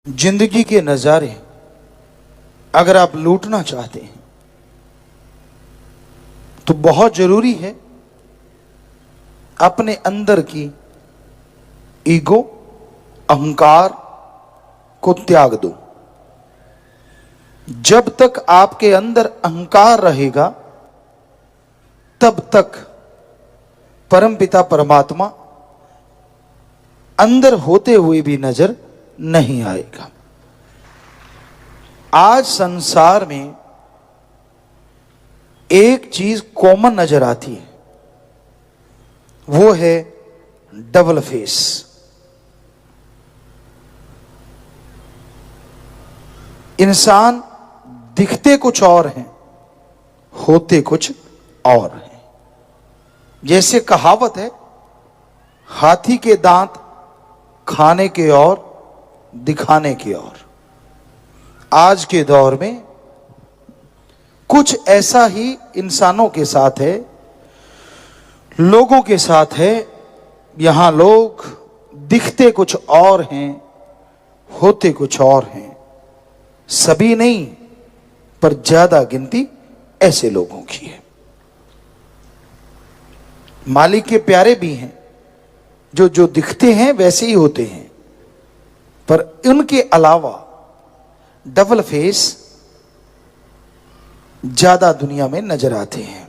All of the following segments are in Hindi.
जिंदगी के नजारे अगर आप लूटना चाहते हैं तो बहुत जरूरी है अपने अंदर की ईगो, अहंकार को त्याग दो। जब तक आपके अंदर अहंकार रहेगा तब तक परमपिता परमात्मा अंदर होते हुए भी नजर नहीं आएगा। आज संसार में एक चीज कॉमन नजर आती है, वो है डबल फेस। इंसान दिखते कुछ और हैं, होते कुछ और हैं। जैसे कहावत है, हाथी के दांत खाने के और दिखाने के और। आज के दौर में कुछ ऐसा ही इंसानों के साथ है, लोगों के साथ है। यहां लोग दिखते कुछ और हैं, होते कुछ और हैं। सभी नहीं, पर ज्यादा गिनती ऐसे लोगों की है। मालिक के प्यारे भी हैं जो दिखते हैं वैसे ही होते हैं, पर उनके अलावा डबल फेस ज्यादा दुनिया में नजर आते हैं।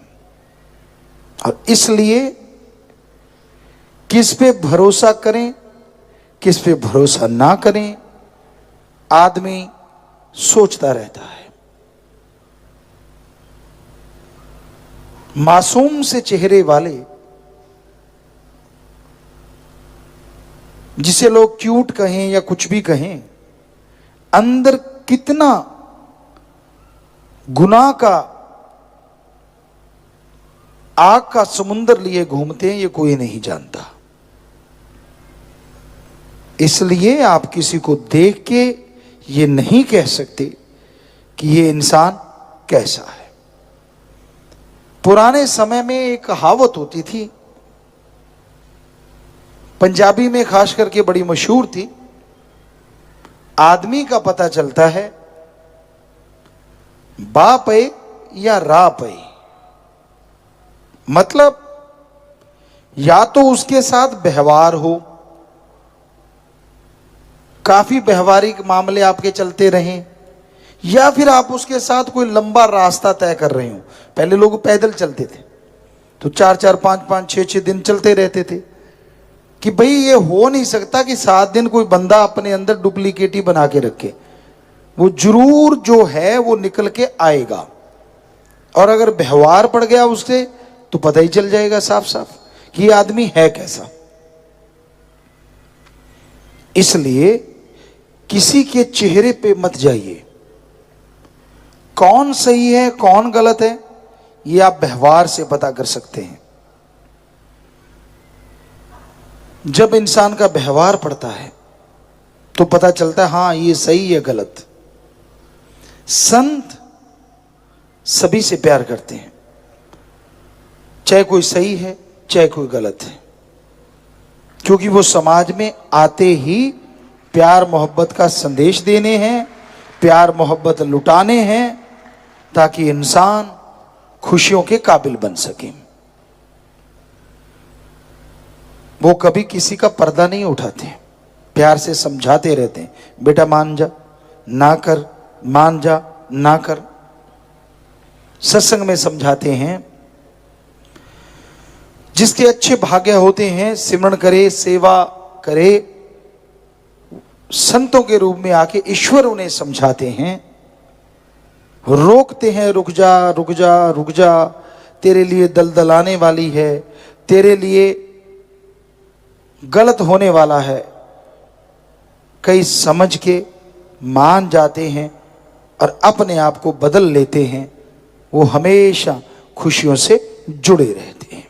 और इसलिए किस पे भरोसा करें, किस पे भरोसा ना करें, आदमी सोचता रहता है। मासूम से चेहरे वाले, जिसे लोग क्यूट कहें या कुछ भी कहें, अंदर कितना गुनाह का आग का समुंदर लिए घूमते हैं ये कोई नहीं जानता। इसलिए आप किसी को देख के ये नहीं कह सकते कि ये इंसान कैसा है। पुराने समय में एक कहावत होती थी, पंजाबी में खास करके बड़ी मशहूर थी, आदमी का पता चलता है बा पे या रा पे। मतलब या तो उसके साथ व्यवहार हो, काफी व्यवहारिक मामले आपके चलते रहें, या फिर आप उसके साथ कोई लंबा रास्ता तय कर रहे हो। पहले लोग पैदल चलते थे तो 4-4, 5-5, 6-6 दिन चलते रहते थे कि भाई ये हो नहीं सकता कि 7 दिन कोई बंदा अपने अंदर डुप्लीकेट ही बना के रखे। वो जरूर जो है वो निकल के आएगा, और अगर व्यवहार पड़ गया उससे तो पता ही चल जाएगा साफ साफ कि ये आदमी है कैसा। इसलिए किसी के चेहरे पे मत जाइए। कौन सही है कौन गलत है ये आप व्यवहार से पता कर सकते हैं। जब इंसान का व्यवहार पड़ता है तो पता चलता है हाँ ये सही है गलत। संत सभी से प्यार करते हैं, चाहे कोई सही है चाहे कोई गलत है, क्योंकि वो समाज में आते ही प्यार मोहब्बत का संदेश देने हैं, प्यार मोहब्बत लुटाने हैं, ताकि इंसान खुशियों के काबिल बन सके। वो कभी किसी का पर्दा नहीं उठाते, प्यार से समझाते रहते हैं, बेटा मान जा ना कर, मान जा ना कर। सत्संग में समझाते हैं, जिसके अच्छे भाग्य होते हैं सिमरन करे, सेवा करे, संतों के रूप में आके ईश्वर उन्हें समझाते हैं, रोकते हैं, रुक जा रुक जा रुक जा, तेरे लिए दलदल आने वाली है, तेरे लिए गलत होने वाला है। कई समझ के मान जाते हैं और अपने आप को बदल लेते हैं। वो हमेशा खुशियों से जुड़े रहते हैं।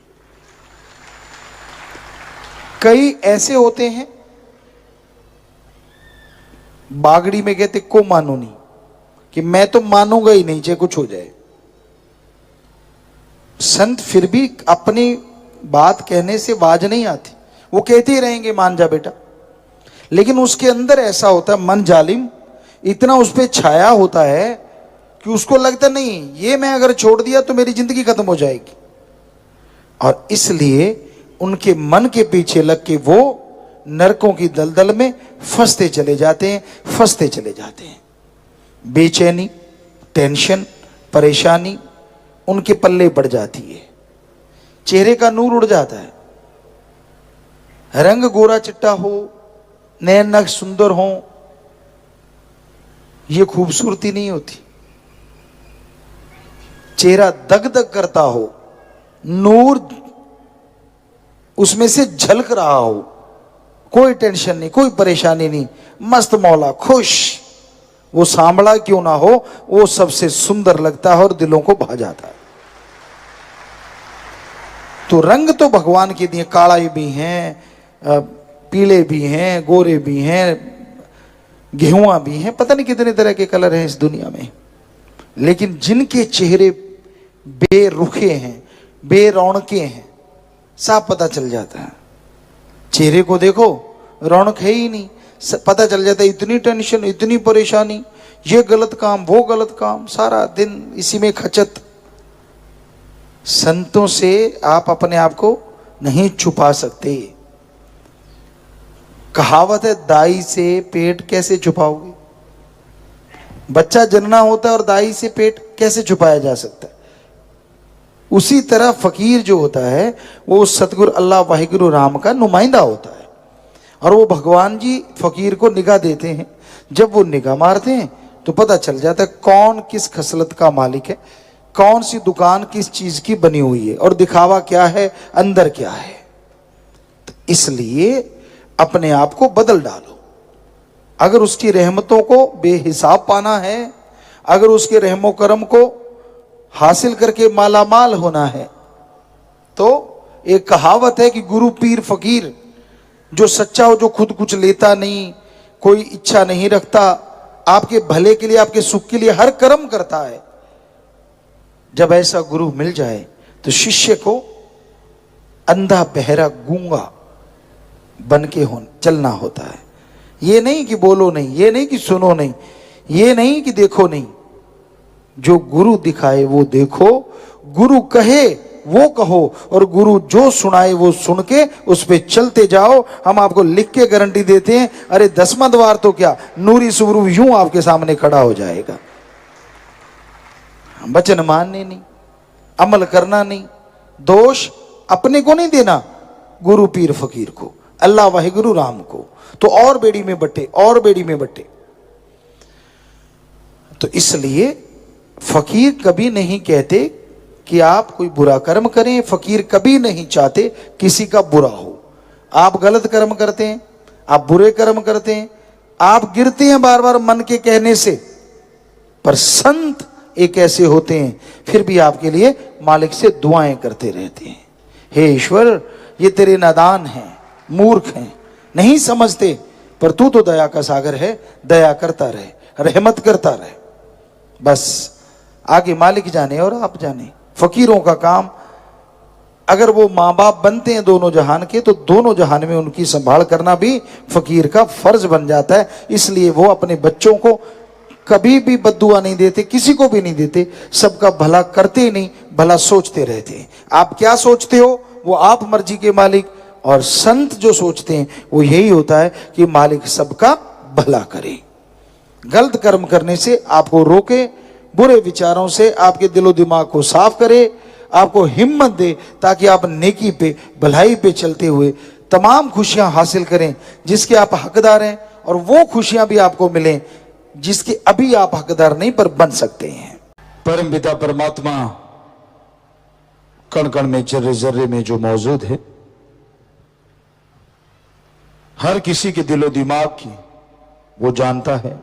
कई ऐसे होते हैं, बागड़ी में कहते को मानो नहीं, कि मैं तो मानूंगा ही नहीं चाहे कुछ हो जाए। संत फिर भी अपनी बात कहने से बाज नहीं आती, वो कहते ही रहेंगे मान जा बेटा। लेकिन उसके अंदर ऐसा होता है, मन जालिम इतना उस पर छाया होता है कि उसको लगता नहीं ये मैं अगर छोड़ दिया तो मेरी जिंदगी खत्म हो जाएगी। और इसलिए उनके मन के पीछे लग के वो नरकों की दलदल में फंसते चले जाते हैं, फंसते चले जाते हैं। बेचैनी, टेंशन, परेशानी उनके पल्ले पड़ जाती है, चेहरे का नूर उड़ जाता है। रंग गोरा चिट्टा हो, नैन नक्श सुंदर हो, ये खूबसूरती नहीं होती। चेहरा दग दग करता हो, नूर उसमें से झलक रहा हो, कोई टेंशन नहीं, कोई परेशानी नहीं, मस्त मौला, खुश, वो सांवला क्यों ना हो, वो सबसे सुंदर लगता है और दिलों को भा जाता है। तो रंग तो भगवान के दिए, काला भी हैं, पीले भी हैं, गोरे भी हैं, गेहुआ भी हैं, पता नहीं कितने तरह के कलर हैं इस दुनिया में। लेकिन जिनके चेहरे बेरुखे हैं, बेरौनके हैं, साफ पता चल जाता है। चेहरे को देखो, रौनक है ही नहीं, पता चल जाता है इतनी टेंशन, इतनी परेशानी, ये गलत काम, वो गलत काम, सारा दिन इसी में खचत। संतों से आप अपने आप को नहीं छुपा सकते। कहावत है, दाई से पेट कैसे छुपाओगे? बच्चा जनना होता है और दाई से पेट कैसे छुपाया जा सकता है? उसी तरह फकीर जो होता है वो सतगुरु अल्लाह वाहिगुरु राम का नुमाइंदा होता है, और वो भगवान जी फकीर को निगाह देते हैं। जब वो निगाह मारते हैं तो पता चल जाता है कौन किस खसलत का मालिक है, कौन सी दुकान किस चीज की बनी हुई है, और दिखावा क्या है, अंदर क्या है। तो इसलिए अपने आप को बदल डालो। अगर उसकी रहमतों को बेहिसाब पाना है, अगर उसके रहमो करम को हासिल करके मालामाल होना है, तो एक कहावत है कि गुरु पीर फकीर जो सच्चा हो, जो खुद कुछ लेता नहीं, कोई इच्छा नहीं रखता, आपके भले के लिए, आपके सुख के लिए हर कर्म करता है, जब ऐसा गुरु मिल जाए तो शिष्य को अंधा बहरा गूंगा बन के चलना होता है। ये नहीं कि बोलो नहीं, ये नहीं कि सुनो नहीं, ये नहीं कि देखो नहीं, जो गुरु दिखाए वो देखो, गुरु कहे वो कहो, और गुरु जो सुनाए वो सुन के उस पे चलते जाओ। हम आपको लिख के गारंटी देते हैं, अरे 10वां द्वार तो क्या, नूरी सुबरू यूं आपके सामने खड़ा हो जाएगा। वचन मानने नहीं, अमल करना नहीं, दोष अपने को नहीं देना, गुरु पीर फकीर को, अल्लाह वाहिगुरु राम को, तो और बेड़ी में बटे, और बेड़ी में बटे। तो इसलिए फकीर कभी नहीं कहते कि आप कोई बुरा कर्म करें, फकीर कभी नहीं चाहते किसी का बुरा हो। आप गलत कर्म करते हैं, आप बुरे कर्म करते हैं, आप गिरते हैं बार बार मन के कहने से, पर संत एक ऐसे होते हैं फिर भी आपके लिए मालिक से दुआएं करते रहते हैं। हे ईश्वर, ये तेरे नादान हैं, मूर्ख हैं, नहीं समझते, पर तू तो दया का सागर है, दया करता रहे, रहमत करता रहे। बस आगे मालिक जाने और आप जाने। फकीरों का काम, अगर वो माँ बाप बनते हैं दोनों जहान के, तो दोनों जहान में उनकी संभाल करना भी फकीर का फर्ज बन जाता है। इसलिए वो अपने बच्चों को कभी भी बद्दुआ नहीं देते, किसी को भी नहीं देते, सबका भला करते ही नहीं, भला सोचते रहते हैं। आप क्या सोचते हो वो आप मर्जी के मालिक, और संत जो सोचते हैं वो यही होता है कि मालिक सबका भला करे। गलत कर्म करने से आपको रोके, बुरे विचारों से आपके दिलो दिमाग को साफ करे, आपको हिम्मत दे, ताकि आप नेकी पे, भलाई पे चलते हुए तमाम खुशियां हासिल करें जिसके आप हकदार हैं, और वो खुशियां भी आपको मिलें जिसके अभी आप हकदार नहीं पर बन सकते हैं। परम पिता परमात्मा कण कण में, जर्रे जर्रे में जो मौजूद है, हर किसी के दिलो दिमाग की वो जानता है।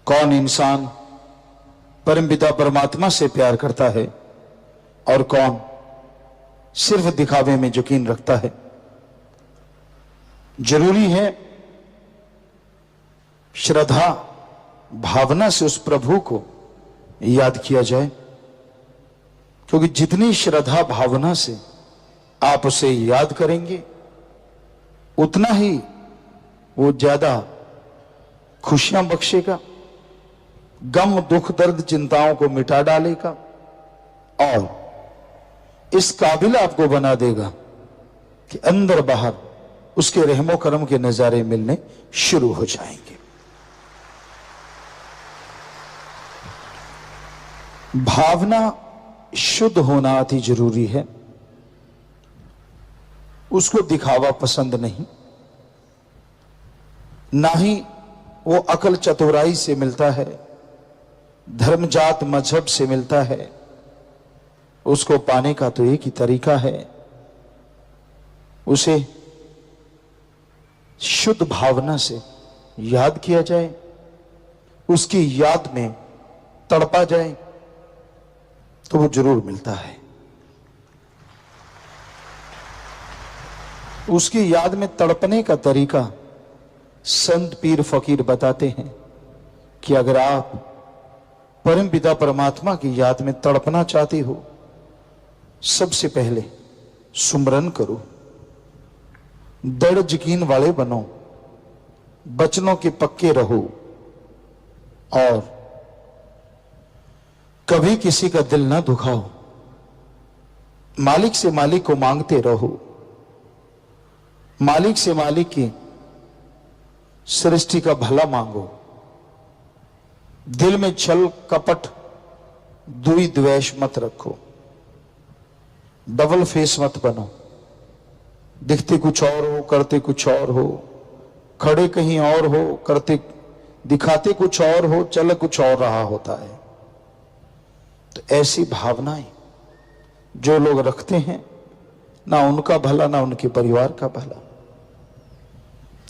कौन इंसान परम पिता परमात्मा से प्यार करता है और कौन सिर्फ दिखावे में यकीन रखता है। जरूरी है श्रद्धा भावना से उस प्रभु को याद किया जाए, क्योंकि जितनी श्रद्धा भावना से आप उसे याद करेंगे, उतना ही वो ज्यादा खुशियां बख्शेगा, गम दुख दर्द चिंताओं को मिटा डालेगा और इस काबिल आपको बना देगा कि अंदर बाहर उसके रहमो करम के नजारे मिलने शुरू हो जाएंगे। भावना शुद्ध होना अति जरूरी है। उसको दिखावा पसंद नहीं, ना ही वो अकल चतुराई से मिलता है, धर्म जात मजहब से मिलता है। उसको पाने का तो एक ही तरीका है, उसे शुद्ध भावना से याद किया जाए, उसकी याद में तड़पा जाए तो वो जरूर मिलता है। उसकी याद में तड़पने का तरीका संत पीर फकीर बताते हैं कि अगर आप परम पिता परमात्मा की याद में तड़पना चाहते हो, सबसे पहले सुमरन करो, दृढ़ यकीन वाले बनो, वचनों के पक्के रहो और कभी किसी का दिल ना दुखाओ। मालिक से मालिक को मांगते रहो, मालिक से मालिक की सृष्टि का भला मांगो। दिल में छल कपट दुई द्वेष मत रखो, डबल फेस मत बनो, दिखते कुछ और हो करते कुछ और हो, खड़े कहीं और हो करते दिखाते कुछ और हो, चल कुछ और रहा होता है। तो ऐसी भावनाएं जो लोग रखते हैं, ना उनका भला ना उनके परिवार का भला।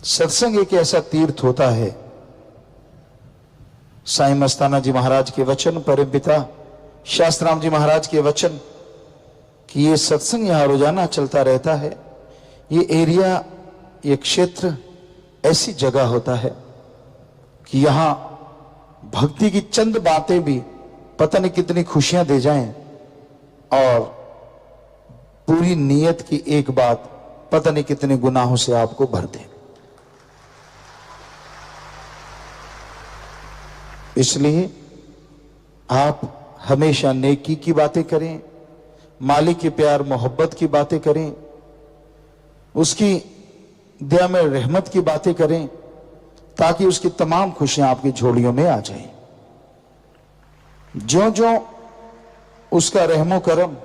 सत्संग एक ऐसा तीर्थ होता है, साईं मस्ताना जी महाराज के वचन, परम पिता शास्त्राम जी महाराज के वचन कि ये सत्संग यहां रोजाना चलता रहता है। ये एरिया, ये क्षेत्र ऐसी जगह होता है कि यहां भक्ति की चंद बातें भी पता नहीं कितनी खुशियां दे जाएं और पूरी नियत की एक बात पता नहीं कितने गुनाहों से आपको भर दे। इसलिए आप हमेशा नेकी की बातें करें, मालिक के प्यार मोहब्बत की बातें करें, उसकी दया में रहमत की बातें करें, ताकि उसकी तमाम खुशियां आपकी झोलियों में आ जाएं। ज्यों ज्यों उसका रहमो करम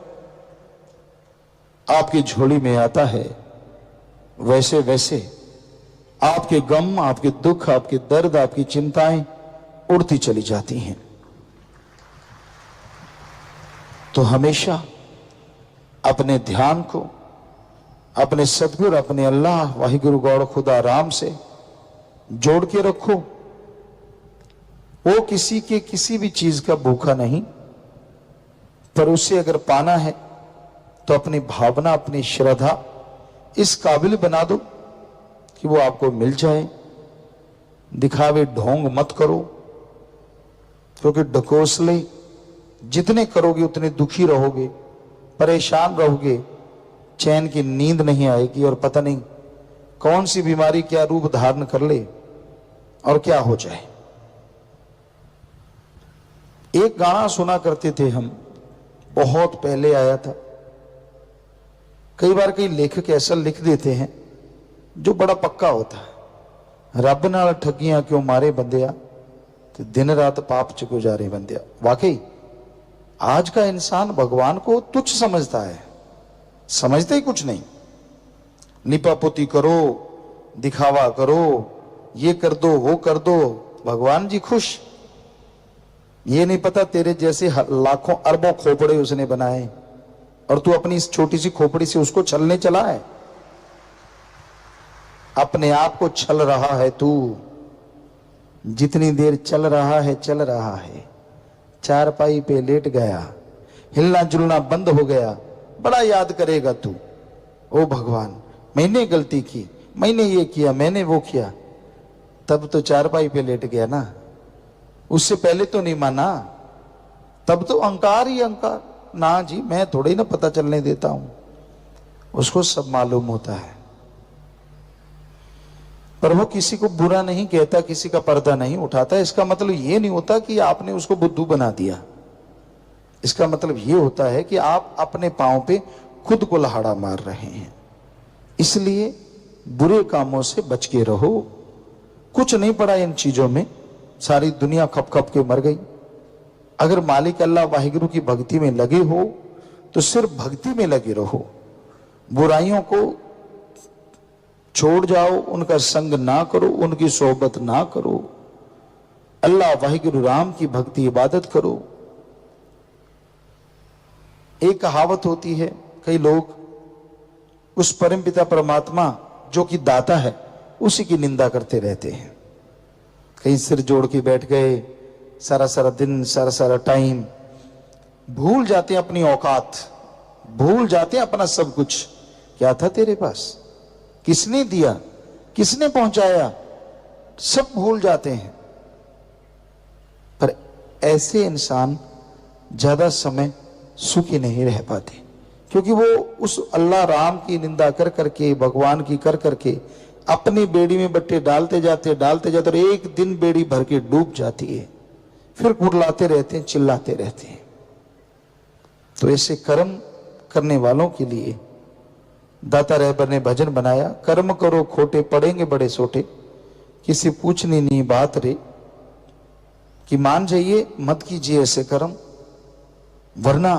आपकी झोली में आता है, वैसे वैसे आपके गम, आपके दुख, आपके दर्द, आपकी चिंताएं उड़ती चली जाती हैं। तो हमेशा अपने ध्यान को अपने सतगुरु, अपने अल्लाह वाहिगुरु गौड़ खुदा राम से जोड़ के रखो। वो किसी के किसी भी चीज का भूखा नहीं, पर उसे अगर पाना है तो अपनी भावना, अपनी श्रद्धा इस काबिल बना दो कि वो आपको मिल जाए। दिखावे ढोंग मत करो, क्योंकि ढकोसले जितने करोगे उतने दुखी रहोगे, परेशान रहोगे, चैन की नींद नहीं आएगी और पता नहीं कौन सी बीमारी क्या रूप धारण कर ले और क्या हो जाए। एक गाना सुना करते थे हम, बहुत पहले आया था। कई बार कई लेखक ऐसा लिख देते हैं जो बड़ा पक्का होता है, रब नाल ठगियां क्यों मारे बंदिया, तो दिन रात पाप च गुजारे बंदिया। वाकई आज का इंसान भगवान को तुच्छ समझता है, समझते ही कुछ नहीं। लिपापोती करो, दिखावा करो, ये कर दो वो कर दो, भगवान जी खुश। ये नहीं पता तेरे जैसे लाखों अरबों खोपड़े उसने बनाए और तू अपनी इस छोटी सी खोपड़ी से उसको छलने चला है। अपने आप को छल रहा है तू। जितनी देर चल रहा है, चारपाई पे लेट गया, हिलना जुलना बंद हो गया, बड़ा याद करेगा तू। ओ भगवान, मैंने गलती की, मैंने ये किया, मैंने वो किया। तब तो चारपाई पे लेट गया ना, उससे पहले तो नहीं माना। तब तो अहंकार ही अहंकार, ना जी मैं थोड़ी ना पता चलने देता हूं, उसको सब मालूम होता है। पर वो किसी को बुरा नहीं कहता, किसी का पर्दा नहीं उठाता। इसका मतलब ये नहीं होता कि आपने उसको बुद्धू बना दिया। इसका मतलब ये होता है कि आप अपने पांव पे खुद को लहाड़ा मार रहे हैं। इसलिए बुरे कामों से बच के रहो। कुछ नहीं पड़ा इन चीजों में, सारी दुनिया खप खप के मर गई। अगर मालिक अल्लाह वाहिगुरु की भक्ति में लगे हो तो सिर्फ भक्ति में लगे रहो, बुराइयों को छोड़ जाओ, उनका संग ना करो, उनकी सोहबत ना करो, अल्लाह वाहिगुरु राम की भक्ति इबादत करो। एक कहावत होती है, कई लोग उस परमपिता परमात्मा जो कि दाता है उसी की निंदा करते रहते हैं। कहीं सिर जोड़ के बैठ गए, सारा सारा दिन, सारा सारा टाइम, भूल जाते हैं अपनी औकात, भूल जाते हैं अपना सब कुछ। क्या था तेरे पास, किसने दिया, किसने पहुंचाया, सब भूल जाते हैं। पर ऐसे इंसान ज्यादा समय सुखी नहीं रह पाते, क्योंकि वो उस अल्लाह राम की निंदा कर करके, भगवान की कर करके अपनी बेड़ी में बट्टे डालते जाते और एक दिन बेड़ी भर के डूब जाती है, फिर कुड़लाते रहते हैं, चिल्लाते रहते हैं। तो ऐसे कर्म करने वालों के लिए दाता रहबर ने भजन बनाया, कर्म करो खोटे पड़ेंगे बड़े सोटे, किसी पूछनी नहीं बात रे, कि मान जाइए मत कीजिए ऐसे कर्म, वरना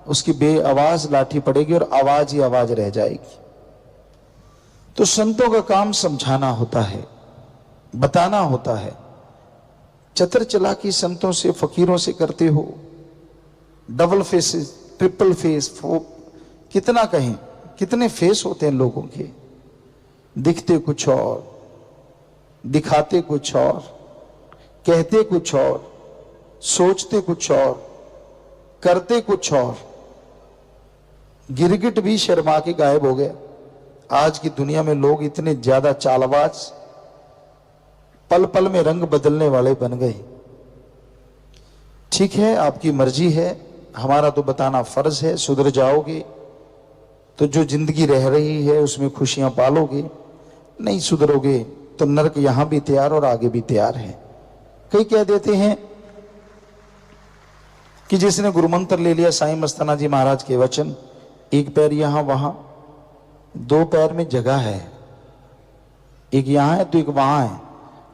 उसकी बेआवाज लाठी पड़ेगी और आवाज ही आवाज रह जाएगी। तो संतों का काम समझाना होता है, बताना होता है। चतर चालाकी संतों से, फकीरों से करते हो, डबल फेसेस, ट्रिपल फेस, कितना कहें, कितने फेस होते हैं लोगों के, दिखते कुछ और, दिखाते कुछ और, कहते कुछ और, सोचते कुछ और, करते कुछ और। गिरगिट भी शर्मा के गायब हो गया। आज की दुनिया में लोग इतने ज्यादा चालबाज, पल पल में रंग बदलने वाले बन गए। ठीक है, आपकी मर्जी है, हमारा तो बताना फर्ज है। सुधर जाओगे तो जो जिंदगी रह रही है उसमें खुशियां पालोगे, नहीं सुधरोगे तो नरक यहां भी तैयार और आगे भी तैयार है। कई कह देते हैं कि जिसने गुरुमंत्र ले लिया साईं मस्ताना जी महाराज के वचन, एक पैर यहां वहां, दो पैर में जगह है, एक यहां है तो एक वहां है,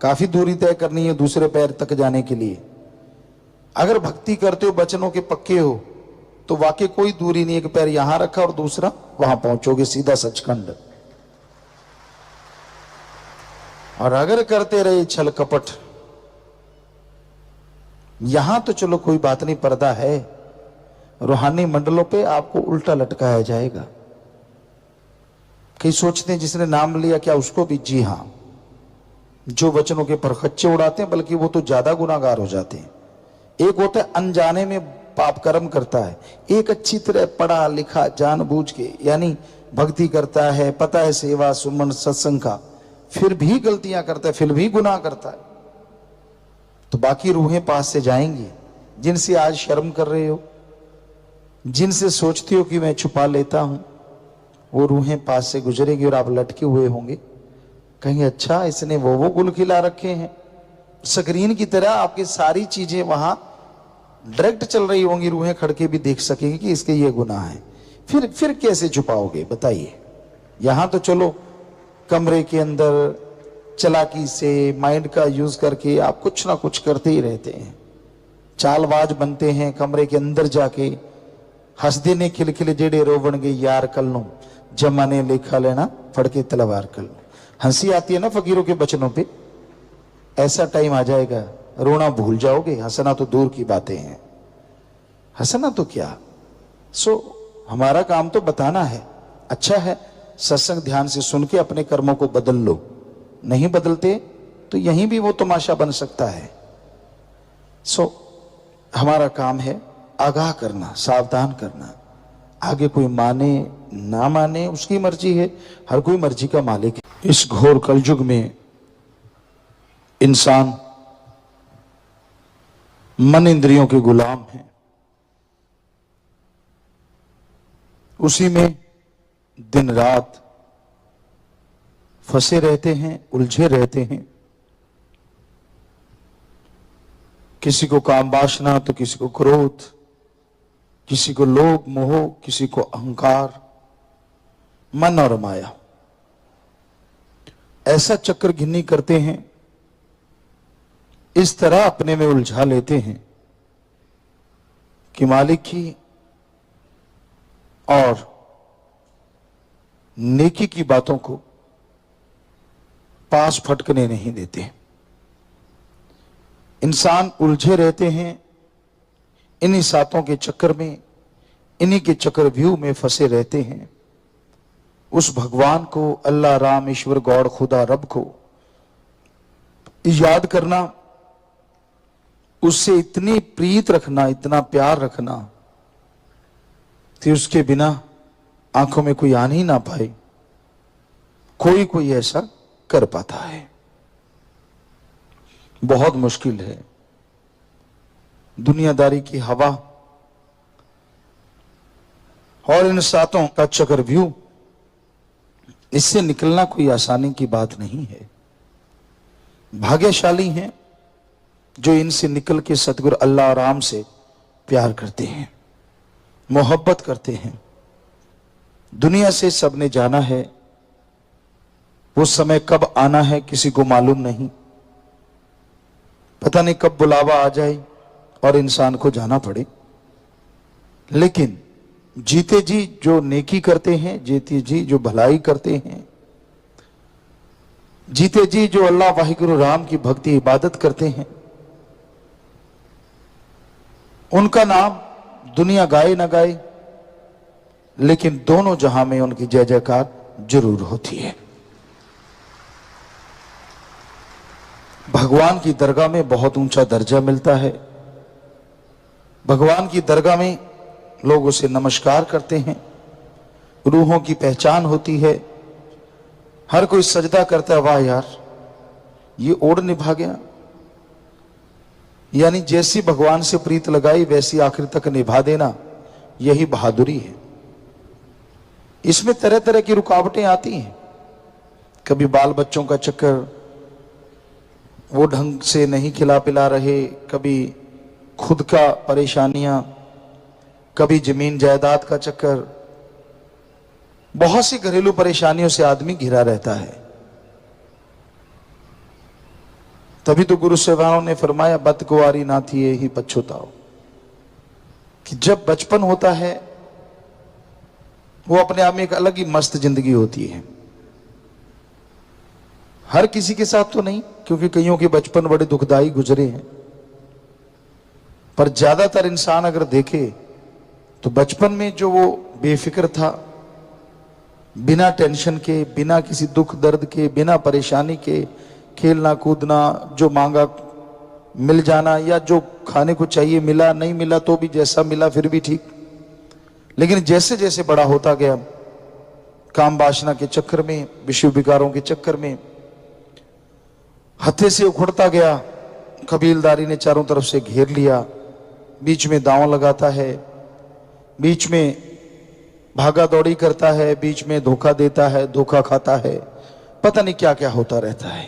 काफी दूरी तय करनी है दूसरे पैर तक जाने के लिए। अगर भक्ति करते हो, वचनों के पक्के हो, तो वाकई कोई दूरी नहीं, एक पैर यहां रखा और दूसरा वहां पहुंचोगे सीधा सचखंड। और अगर करते रहे छल कपट, यहां तो चलो कोई बात नहीं, पर्दा है, रूहानी मंडलों पे आपको उल्टा लटकाया जाएगा। कई सोचते हैं जिसने नाम लिया क्या उसको भी? जी हां, जो वचनों के परखच्चे उड़ाते हैं बल्कि वो तो ज्यादा गुनाहगार हो जाते हैं। एक होता है अनजाने में पाप कर्म करता है, एक अच्छी तरह पढ़ा लिखा जानबूझ के यानी भक्ति करता है, पता है सेवा सुमन सत्संग का, फिर भी गलतियां करता है, फिर भी गुनाह करता है। तो बाकी रूहें पास से जाएंगी। जिनसे आज शर्म कर रहे हो, जिनसे सोचते हो कि मैं छुपा लेता हूं, वो रूहें पास से गुजरेंगी और आप लटके हुए होंगे। कहेंगे अच्छा इसने वो गुल खिला रखे हैं। स्क्रीन की तरह आपकी सारी चीजें वहां डायरेक्ट चल रही होंगी, रूहें खड़के भी देख सकेंगे कि इसके ये गुनाह है। फिर कैसे छुपाओगे बताइए? यहां तो चलो कमरे के अंदर चालाकी से माइंड का यूज करके आप कुछ ना कुछ करते ही रहते हैं, चालबाज बनते हैं। कमरे के अंदर जाके हंसदे ने खिलखिले जेड़े रोवण गए यार कल नो, जमाने लेखा लेना फड़के तलवार कल नो। हंसी आती है ना फकीरों के बचनों पे, ऐसा टाइम आ जाएगा रोना भूल जाओगे, हंसना तो दूर की बातें हैं। हंसना तो क्या, हमारा काम तो बताना है। अच्छा है सत्संग ध्यान से सुन के अपने कर्मों को बदल लो, नहीं बदलते तो यहीं भी वो तमाशा बन सकता है। हमारा काम है आगाह करना, सावधान करना। आगे कोई माने ना माने उसकी मर्जी है, हर कोई मर्जी का मालिक है। इस घोर कलयुग में इंसान मन इंद्रियों के गुलाम है, उसी में दिन रात फंसे रहते हैं, उलझे रहते हैं। किसी को काम वासना तो किसी को क्रोध, किसी को लोभ मोह, किसी को अहंकार, मन और माया। ऐसा चक्र घिन्नी करते हैं, इस तरह अपने में उलझा लेते हैं कि मालिक की और नेकी की बातों को पास फटकने नहीं देते। इंसान उलझे रहते हैं, इन्हीं सातों के चक्कर में, इन्हीं के चक्रव्यूह में फंसे रहते हैं। उस भगवान को, अल्लाह, राम, ईश्वर, गॉड, खुदा, रब को याद करना, उससे इतनी प्रीत रखना, इतना प्यार रखना कि उसके बिना आंखों में कोई आने ही ना पाए। कोई ऐसा कर पाता है, बहुत मुश्किल है। दुनियादारी की हवा और इन सातों का चक्रव्यूह, इससे निकलना कोई आसानी की बात नहीं है। भाग्यशाली हैं जो इनसे निकल के सतगुरु अल्लाह राम से प्यार करते हैं, मोहब्बत करते हैं। दुनिया से सबने जाना है, वो समय कब आना है किसी को मालूम नहीं। पता नहीं कब बुलावा आ जाए और इंसान को जाना पड़े। लेकिन जीते जी जो नेकी करते हैं, जीते जी जो भलाई करते हैं, जीते जी जो अल्लाह वाहिगुरु राम की भक्ति इबादत करते हैं, उनका नाम दुनिया गाए ना गाए, लेकिन दोनों जहां में उनकी जय जयकार जरूर होती है। भगवान की दरगाह में बहुत ऊंचा दर्जा मिलता है। भगवान की दरगाह में लोग उसे नमस्कार करते हैं, रूहों की पहचान होती है। हर कोई सजदा करता है, वाह यार ये ओढ़ निभा गया। यानी जैसी भगवान से प्रीत लगाई वैसी आखिर तक निभा देना, यही बहादुरी है। इसमें तरह तरह की रुकावटें आती हैं। कभी बाल बच्चों का चक्कर, वो ढंग से नहीं खिला पिला रहे, कभी खुद का परेशानियां, कभी जमीन जायदाद का चक्कर, बहुत सी घरेलू परेशानियों से आदमी घिरा रहता है। तभी तो गुरु साहिबानों ने फरमाया, बदकुआरी ना थी ये ही पछुताओ, कि जब बचपन होता है वो अपने आप में एक अलग ही मस्त जिंदगी होती है। हर किसी के साथ तो नहीं, क्योंकि कईयों के बचपन बड़े दुखदाई गुजरे हैं, पर ज्यादातर इंसान अगर देखे तो बचपन में जो वो बेफिक्र था, बिना टेंशन के, बिना किसी दुख दर्द के, बिना परेशानी के, खेलना कूदना, जो मांगा मिल जाना, या जो खाने को चाहिए मिला, नहीं मिला तो भी जैसा मिला फिर भी ठीक। लेकिन जैसे जैसे बड़ा होता गया, काम वासना के चक्कर में, विषय विकारों के चक्कर में हत्थे से उखड़ता गया। कबीलदारी ने चारों तरफ से घेर लिया, बीच में दांव लगाता है, बीच में भागा दौड़ी करता है, बीच में धोखा देता है, धोखा खाता है, पता नहीं क्या क्या होता रहता है।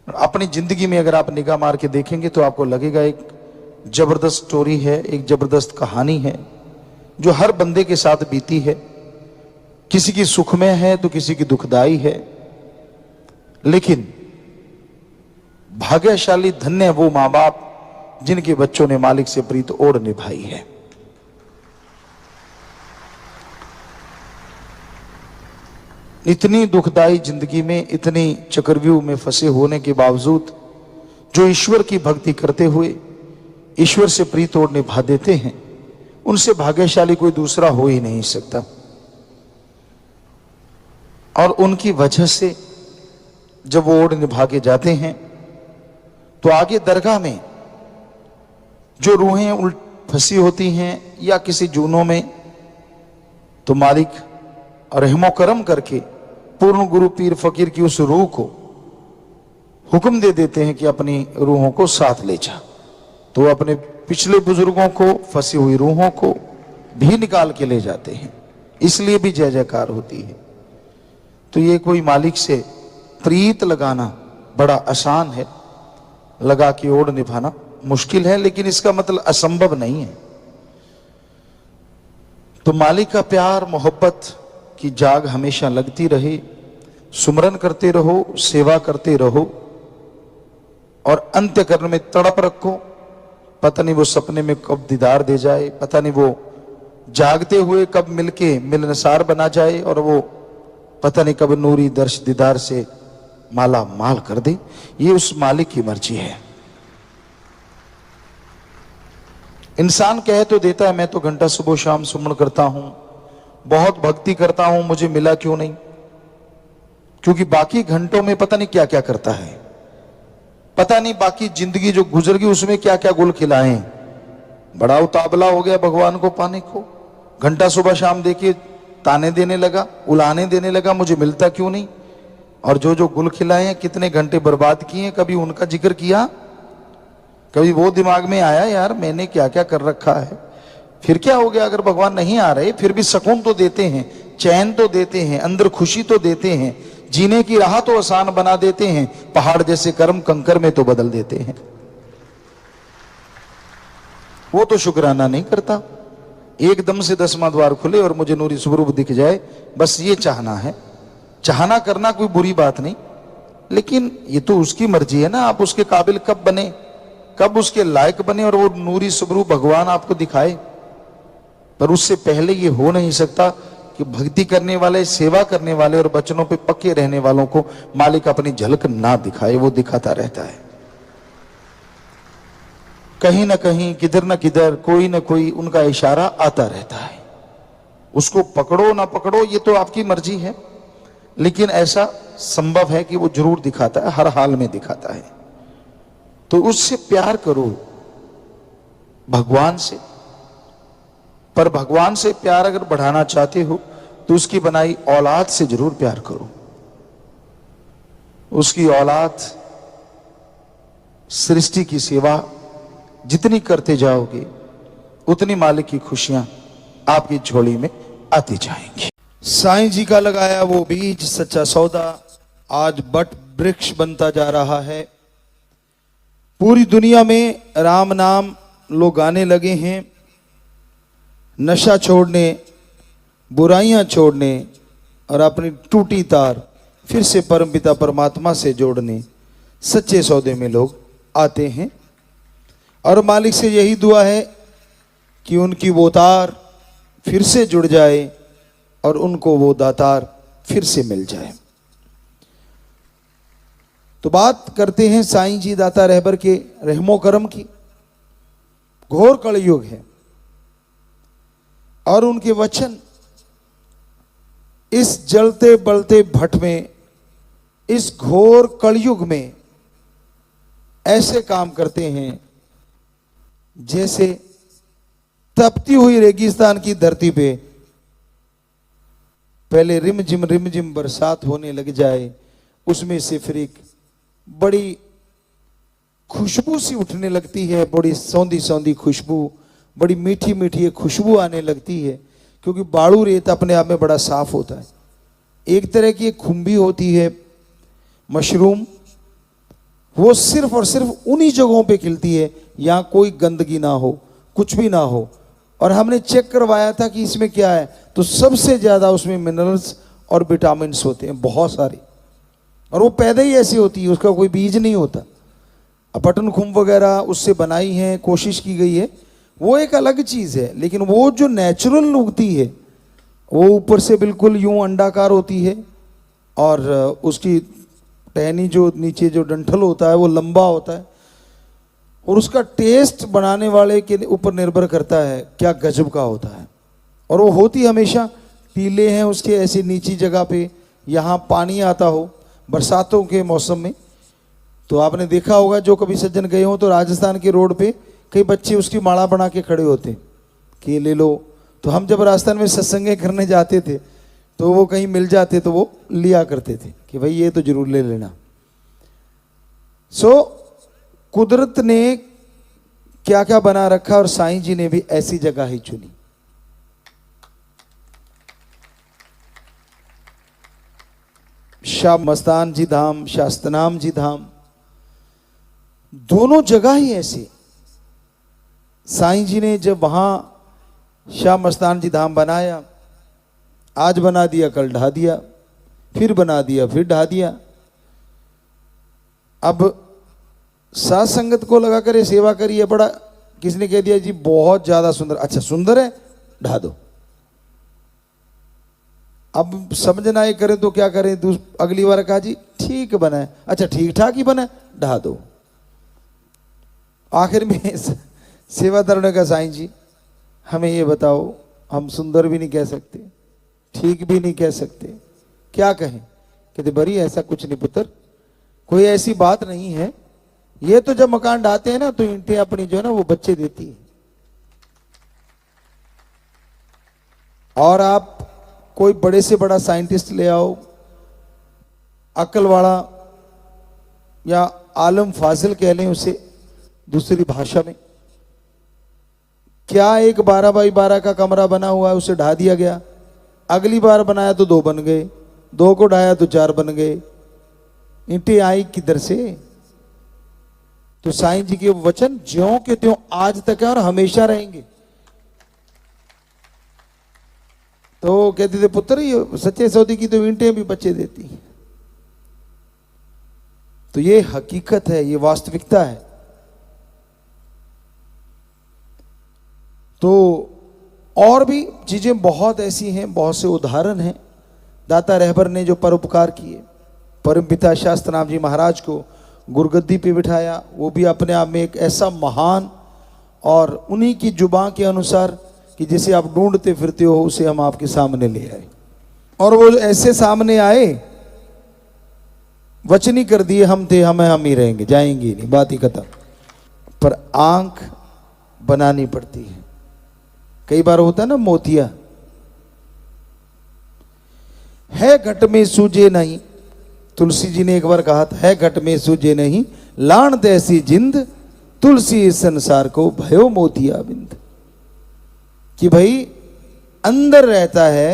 अपनी जिंदगी में अगर आप निगाह मार के देखेंगे तो आपको लगेगा एक जबरदस्त स्टोरी है, एक जबरदस्त कहानी है जो हर बंदे के साथ बीती है। किसी की सुखमय है तो किसी की दुखदाई है, लेकिन भाग्यशाली धन्य वो मां बाप जिनके बच्चों ने मालिक से प्रीत ओढ़ निभाई है। इतनी दुखदाई जिंदगी में, इतनी चक्रव्यूह में फंसे होने के बावजूद जो ईश्वर की भक्ति करते हुए ईश्वर से प्रीत ओढ़ निभा देते हैं, उनसे भाग्यशाली कोई दूसरा हो ही नहीं सकता। और उनकी वजह से जब वो ओढ़ निभा के जाते हैं तो आगे दरगाह में जो रूहें फंसी होती हैं या किसी जूनों में, तो मालिक रहमो करम करके पूर्ण गुरु पीर फकीर की उस रूह को हुक्म दे देते हैं कि अपनी रूहों को साथ ले जा। तो अपने पिछले बुजुर्गों को, फंसी हुई रूहों को भी निकाल के ले जाते हैं। इसलिए भी जय जयकार होती है। तो ये कोई मालिक से प्रीत लगाना बड़ा आसान है, लगा के ओढ़ निभाना मुश्किल है, लेकिन इसका मतलब असंभव नहीं है। तो मालिक का प्यार मोहब्बत की जाग हमेशा लगती रहे, सुमरन करते रहो, सेवा करते रहो और अंत्यकरण में तड़प रखो। पता नहीं वो सपने में कब दीदार दे जाए, पता नहीं वो जागते हुए कब मिलके मिलनसार बना जाए और वो पता नहीं कब नूरी दर्श दीदार से माला माल कर दे। ये उस मालिक की मर्जी है। इंसान कह तो देता है मैं तो घंटा सुबह शाम सुमन करता हूं, बहुत भक्ति करता हूं, मुझे मिला क्यों नहीं? क्योंकि बाकी घंटों में पता नहीं क्या क्या करता है, पता नहीं बाकी जिंदगी जो गुजर गई उसमें क्या क्या गुल खिलाए। बड़ा उतावला हो गया भगवान को पाने को, घंटा सुबह शाम देखिए ताने देने लगा, उलाने देने लगा, मुझे मिलता क्यों नहीं? और जो जो गुल खिलाए हैं, कितने घंटे बर्बाद किए हैं, कभी उनका जिक्र किया? कभी वो दिमाग में आया यार मैंने क्या क्या कर रखा है? फिर क्या हो गया अगर भगवान नहीं आ रहे? फिर भी सुकून तो देते हैं, चैन तो देते हैं, अंदर खुशी तो देते हैं, जीने की राह तो आसान बना देते हैं, पहाड़ जैसे कर्म कंकर में तो बदल देते हैं। वो तो शुक्राना नहीं करता। एकदम से 10वां द्वार खुले और मुझे नूरी स्वरूप दिख जाए, बस ये चाहना है। चाहना करना कोई बुरी बात नहीं, लेकिन ये तो उसकी मर्जी है ना, आप उसके काबिल कब बने, कब उसके लायक बने और वो नूरी स्वरूप भगवान आपको दिखाए। पर उससे पहले ये हो नहीं सकता कि भक्ति करने वाले, सेवा करने वाले और वचनों पे पक्के रहने वालों को मालिक अपनी झलक ना दिखाए। वो दिखाता रहता है कहीं ना कहीं, किधर ना किधर, कोई ना कोई उनका इशारा आता रहता है। उसको पकड़ो ना पकड़ो ये तो आपकी मर्जी है, लेकिन ऐसा संभव है कि वो जरूर दिखाता है, हर हाल में दिखाता है। तो उससे प्यार करो, भगवान से। पर भगवान से प्यार अगर बढ़ाना चाहते हो तो उसकी बनाई औलाद से जरूर प्यार करो। उसकी औलाद, सृष्टि की सेवा जितनी करते जाओगे उतनी मालिक की खुशियां आपकी झोली में आती जाएंगी। साईं जी का लगाया वो बीज सच्चा सौदा आज बट वृक्ष बनता जा रहा है। पूरी दुनिया में राम नाम लोग गाने लगे हैं, नशा छोड़ने, बुराइयां छोड़ने और अपनी टूटी तार फिर से परमपिता परमात्मा से जोड़ने सच्चे सौदे में लोग आते हैं। और मालिक से यही दुआ है कि उनकी वो तार फिर से जुड़ जाए और उनको वो दातार फिर से मिल जाए। तो बात करते हैं साईं जी दाता रहबर के रहमो करम की। घोर कलयुग है और उनके वचन इस जलते बलते भट में, इस घोर कलयुग में ऐसे काम करते हैं जैसे तपती हुई रेगिस्तान की धरती पे पहले रिमझिम बरसात होने लग जाए, उसमें से फिर एक बड़ी खुशबू सी उठने लगती है, बड़ी सौंधी सौंधी खुशबू, बड़ी मीठी मीठी खुशबू आने लगती है, क्योंकि बालू रेत अपने आप में बड़ा साफ होता है। एक तरह की एक खुम्बी होती है मशरूम, वो सिर्फ और सिर्फ उन्हीं जगहों पे खिलती है यहाँ कोई गंदगी ना हो, कुछ भी ना हो। और हमने चेक करवाया था कि इसमें क्या है, तो सबसे ज्यादा उसमें मिनरल्स और विटामिन्स होते हैं, बहुत सारे, और वो पैदा ही ऐसी होती है, उसका कोई बीज नहीं होता। पटन खुम्ब वगैरह उससे बनाई है, कोशिश की गई है, वो एक अलग चीज है। लेकिन वो जो नेचुरल उगती है वो ऊपर से बिल्कुल यूं अंडाकार होती है और उसकी टहनी जो नीचे जो डंठल होता है वो लंबा होता है, और उसका टेस्ट बनाने वाले के ऊपर निर्भर करता है क्या गजब का होता है। और वो होती हमेशा टीले हैं उसके ऐसी नीची जगह पे, यहाँ पानी आता हो बरसातों के मौसम में। तो आपने देखा होगा जो कभी सज्जन गए हो तो राजस्थान के रोड पे कई बच्चे उसकी माला बना के खड़े होते कि ये ले लो। तो हम जब राजस्थान में सत्संग करने जाते थे तो वो कहीं मिल जाते तो वो लिया करते थे कि भाई ये तो जरूर ले लेना। कुदरत ने क्या क्या बना रखा और साईं जी ने भी ऐसी जगह ही चुनी। शाह मस्तान जी धाम, शास्तनाम जी धाम, दोनों जगह ही ऐसे। साईं जी ने जब वहां शाह मस्तान जी धाम बनाया, आज बना दिया, कल ढा दिया, फिर बना दिया, फिर ढा दिया। अब साथ संगत को लगा कर सेवा करिए, बड़ा किसने कह दिया जी बहुत ज्यादा सुंदर, अच्छा सुंदर है ढा दो। अब समझना ये करें तो क्या करें, अगली बार कहा जी ठीक बना है, अच्छा ठीक ठाक ही बना है, ढा दो। आखिर में सेवादारों ने कहा साईं जी हमें ये बताओ, हम सुंदर भी नहीं कह सकते, ठीक भी नहीं कह सकते, क्या कहें? कहते बड़ी ऐसा कुछ नहीं पुत्र, कोई ऐसी बात नहीं है, ये तो जब मकान ढाते हैं ना तो ईंटें अपनी जो है ना वो बच्चे देती है। और आप कोई बड़े से बड़ा साइंटिस्ट ले आओ, अक्ल वाला या आलम फाजिल कह लें उसे दूसरी भाषा में, क्या एक 12 बाई 12 का कमरा बना हुआ है उसे ढा दिया गया, अगली बार बनाया तो 2 बन गए, 2 को ढाया तो 4 बन गए, ईंटें आई किधर से? तो साईं जी के वचन ज्यों के त्यों आज तक है और हमेशा रहेंगे। तो कहते थे पुत्र ये सच्चे सौदे की तो ईंटें भी बच्चे देती हैं। तो ये हकीकत है, ये वास्तविकता है। तो और भी चीजें बहुत ऐसी हैं, बहुत से उदाहरण हैं। दाता रहबर ने जो परोपकार किए, परमपिता शास्त्रनाम जी महाराज को गुरगद्दी पे बिठाया, वो भी अपने आप में एक ऐसा महान, और उन्हीं की जुबान के अनुसार कि जिसे आप ढूंढते फिरते हो उसे हम आपके सामने ले आए। और वो ऐसे सामने आए, वचनी कर दिए हम थे, हम ही रहेंगे, जाएंगे नहीं, बात ही खत्म। पर आंख बनानी पड़ती है। कई बार होता है ना मोतिया है घट में सूझे नहीं, तुलसी जी ने एक बार कहा था, है घट में सूझे नहीं लाण तैसी जिंद, तुलसी इस संसार को भयो मोतिया बिंद। कि भाई अंदर रहता है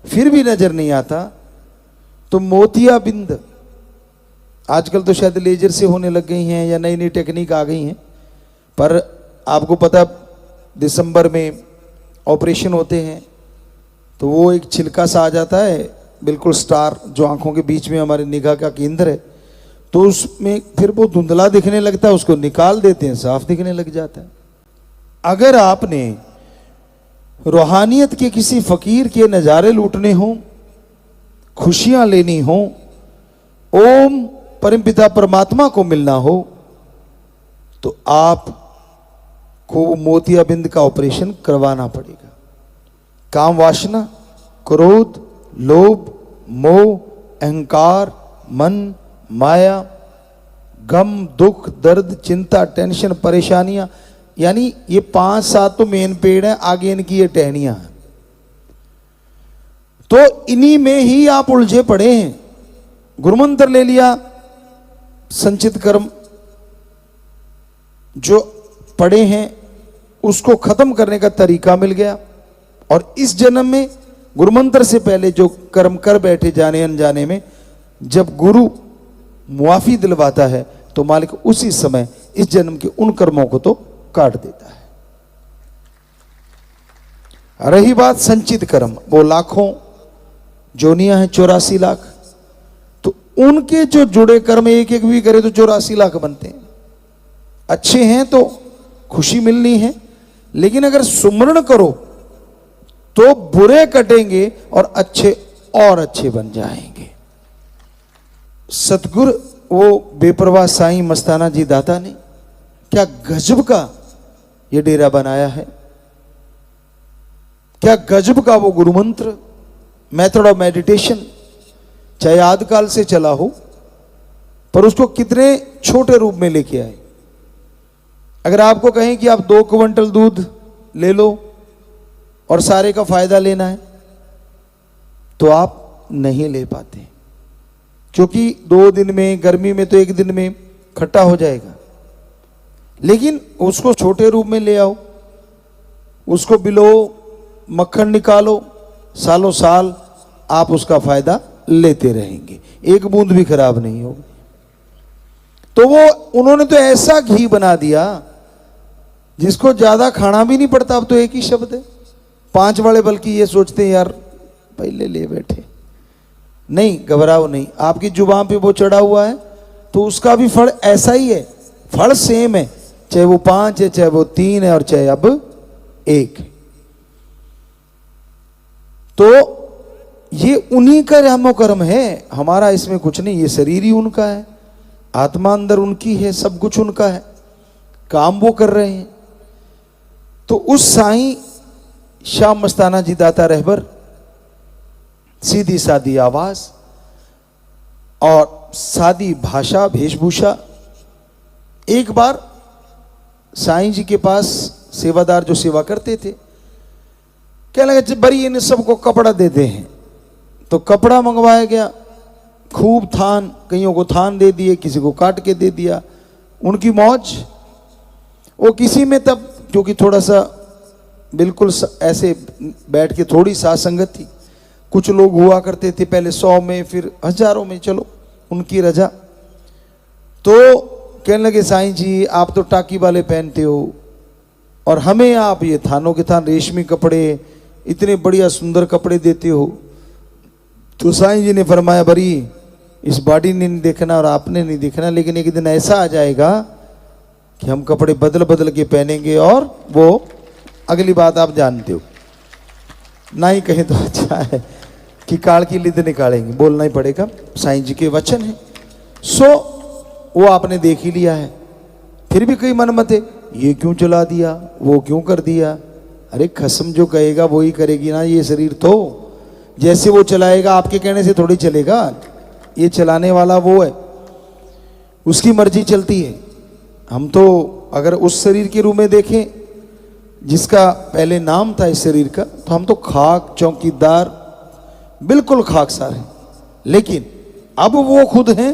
फिर भी नजर नहीं आता, तो मोतिया बिंद। आजकल तो शायद लेजर से होने लग गई हैं या नई नई टेक्निक आ गई हैं, पर आपको पता दिसंबर में ऑपरेशन होते हैं तो वो एक छिलका सा आ जाता है, बिल्कुल स्टार जो आंखों के बीच में हमारी निगाह का केंद्र है, तो उसमें फिर वो धुंधला दिखने लगता है, उसको निकाल देते हैं, साफ दिखने लग जाता है। अगर आपने रूहानियत के किसी फकीर के नज़ारे लूटने हों, खुशियां लेनी हो, ओम परमपिता परमात्मा को मिलना हो, तो आपको मोतियाबिंद का ऑपरेशन करवाना पड़ेगा। काम वासना, क्रोध, लोभ, मोह, अहंकार, मन, माया, गम, दुख, दर्द, चिंता, टेंशन, परेशानियां, यानी ये 5-7 तो मेन पेड़ हैं, आगे इनकी ये टहनियां हैं। तो इन्हीं में ही आप उलझे पड़े हैं। गुरुमंत्र ले लिया, संचित कर्म जो पड़े हैं उसको खत्म करने का तरीका मिल गया, और इस जन्म में गुरुमंत्र से पहले जो कर्म कर बैठे जाने अनजाने में, जब गुरु मुआफी दिलवाता है तो मालिक उसी समय इस जन्म के उन कर्मों को तो काट देता है। रही बात संचित कर्म, वो लाखों जोनियां हैं, 84 लाख, तो उनके जो जुड़े कर्म एक एक भी करे तो 84 लाख बनते हैं। अच्छे हैं तो खुशी मिलनी है, लेकिन अगर सुमरण करो तो बुरे कटेंगे और अच्छे और अच्छे बन जाएंगे। सतगुरु वो बेपरवाह साईं मस्ताना जी दाता ने क्या गजब का ये डेरा बनाया है, क्या गजब का वो गुरु मंत्र, मेथड ऑफ मेडिटेशन, चाहे आदिकाल से चला हो, पर उसको कितने छोटे रूप में लेके आए। अगर आपको कहें कि आप 2 क्विंटल दूध ले लो और सारे का फायदा लेना है, तो आप नहीं ले पाते, क्योंकि 2 दिन में, गर्मी में तो 1 दिन में खट्टा हो जाएगा। लेकिन उसको छोटे रूप में ले आओ, उसको बिलो, मक्खन निकालो, सालों साल आप उसका फायदा लेते रहेंगे। एक बूंद भी खराब नहीं होगी। तो वो उन्होंने तो ऐसा घी बना दिया जिसको ज्यादा खाना भी नहीं पड़ता। अब तो एक ही शब्द है, 5 वाले बल्कि ये सोचते हैं यार पहले ले बैठे। नहीं, घबराओ नहीं, आपकी जुबान पे वो चढ़ा हुआ है तो उसका भी फल ऐसा ही है, फल सेम है, चाहे वो 5 है, चाहे वो 3 है, और चाहे अब 1। तो ये उन्हीं का रामो कर्म है, हमारा इसमें कुछ नहीं। ये शरीर ही उनका है, आत्मा अंदर उनकी है, सब कुछ उनका है, काम वो कर रहे हैं। तो उस साईं श्याम मस्ताना जी दाता रहबर, सीधी सादी आवाज और सादी भाषा वेशभूषा। एक बार साईं जी के पास सेवादार जो सेवा करते थे कहने लगे बड़ी इन सबको कपड़ा देते हैं। तो कपड़ा मंगवाया गया, खूब थान, कईयों को थान दे दिए, किसी को काट के दे दिया, उनकी मौज। वो किसी में तब क्योंकि थोड़ा सा बिल्कुल ऐसे बैठ के थोड़ी साथ संगत थी, कुछ लोग हुआ करते थे पहले 100 में फिर हजारों में, चलो उनकी रजा। तो कहने लगे साईं जी आप तो टाकी वाले पहनते हो और हमें आप ये थानों के थान रेशमी कपड़े, इतने बढ़िया सुंदर कपड़े देते हो। तो साईं जी ने फरमाया बरी इस बॉडी ने नहीं देखना और आपने नहीं देखना, लेकिन एक दिन ऐसा आ जाएगा कि हम कपड़े बदल बदल के पहनेंगे और वो अगली बात आप जानते हो। ना ही कहें तो अच्छा है कि काल की लिद निकालेंगे, बोलना ही पड़ेगा, साईं जी के वचन है। सो वो आपने देख ही लिया है, फिर भी कई मन मत है, ये क्यों चला दिया, वो क्यों कर दिया। अरे खसम जो कहेगा वो ही करेगी ना, ये शरीर तो जैसे वो चलाएगा आपके कहने से थोड़ी चलेगा, ये चलाने वाला वो है, उसकी मर्जी चलती है। हम तो अगर उस शरीर के रूप में देखें जिसका पहले नाम था इस शरीर का, तो हम तो खाक चौकीदार बिल्कुल खाकसार हैं, लेकिन अब वो खुद हैं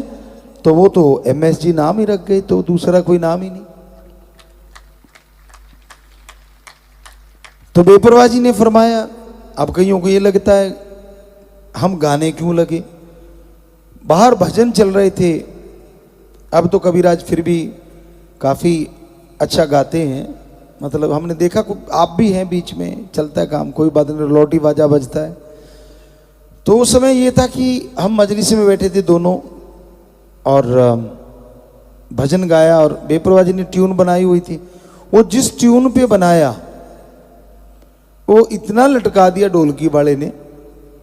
तो वो तो MSG नाम ही रख गए, तो दूसरा कोई नाम ही नहीं। तो बेपरवाह जी ने फरमाया, अब कईयों को ये लगता है हम गाने क्यों लगे, बाहर भजन चल रहे थे। अब तो कबीराज फिर भी काफ़ी अच्छा गाते हैं, मतलब हमने देखा आप भी हैं, बीच में चलता है काम, कोई बात नहीं, लौटी बाजा बजता है। तो उस समय ये था कि हम मजलिस में बैठे थे दोनों और भजन गाया और बेपरवाह जी ने ट्यून बनाई हुई थी। वो जिस ट्यून पे बनाया वो इतना लटका दिया ढोलकी वाले ने